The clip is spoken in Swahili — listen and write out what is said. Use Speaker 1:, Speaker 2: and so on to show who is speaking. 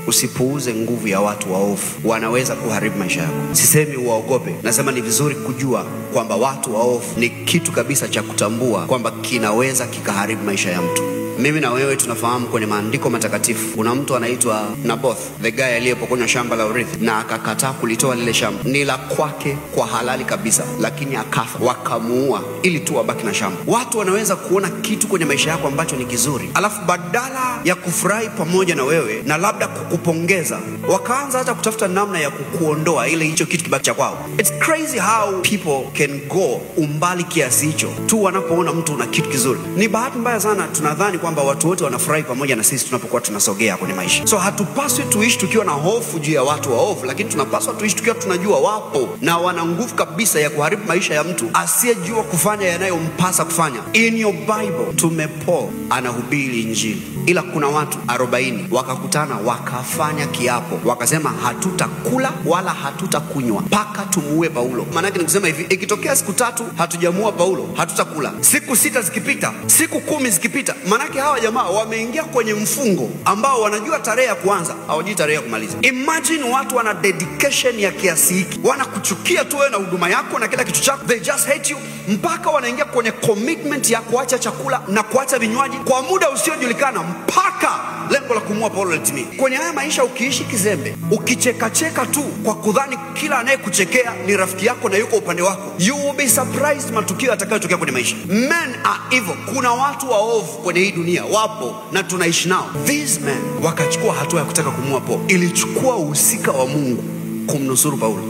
Speaker 1: Usipuuze nguvu ya watu waovu, wanaweza kuharibu maisha yako. Sisemi uwaogope, nasema ni vizuri kujua kwamba watu waovu ni kitu kabisa cha kutambua kwamba kinaweza kikaharibu maisha ya mtu. Mimi na wewe tunafahamu kwenye maandiko matakatifu kuna mtu anaitwa Naboth, the guy aliyepokonywa shamba la urithi na akakataa kulitoa lile shamba. Ni la kwake kwa halali kabisa, lakini akafa, wakamuua ili tu abaki na shamba. Watu wanaweza kuona kitu kwenye maisha yako ambacho ni kizuri, alafu badala ya kufurahi pamoja na wewe na labda kukupongeza, wakaanza hata kutafuta namna ya kukuondoa ile hicho kitu kibaki cha kwao. It's crazy how people can go umbali kiasi hicho tu wanapoona mtu una kitu kizuri. Ni bahati mbaya sana tunadhani kwamba watu wote wanafurahi pamoja na sisi tunapokuwa tunasogea kwenye maisha. So hatupaswi tuishi tukiwa na hofu juu ya watu waovu, lakini tunapaswa tuishi tukiwa tunajua wapo na wana nguvu kabisa ya kuharibu maisha ya mtu asiyejua kufanya yanayompasa kufanya. In your Bible Mtume Paul anahubiri injili, ila kuna watu 40 wakakutana wakafanya kiapo, wakasema hatutakula wala hatutakunywa mpaka tumuue Paulo. Maana yake ni kusema hivi, ikitokea siku 3 hatujamuua Paulo, hatutakula. Siku 6 zikipita, siku 10 zikipita, maana yake hawa jamaa wameingia kwenye mfungo ambao wanajua tarehe ya kuanza, hawajui tarehe ya kumaliza. Imagine watu wana dedication ya kiasi hiki, wanakuchukia tu wewe na huduma yako na kila kitu chako, they just hate you, mpaka wanaingia kwenye commitment ya kuacha chakula na kuacha vinywaji kwa muda usiojulikana mpaka lengo la kumua Paulo litimie. Kwenye haya maisha ukiishi kizembe, ukicheka tu kwa kudhani kila anayekuchekea ni rafiki yako na yuko upande wako, you will be surprised matukio yatakayotokea kwenye maisha. Men are evil. Kuna watu waovu kwenye hii dunia, wapo na tunaishi nao. These men wakachukua hatua ya kutaka kumua Paulo. Ilichukua uhusika wa Mungu kumnusuru Paulo.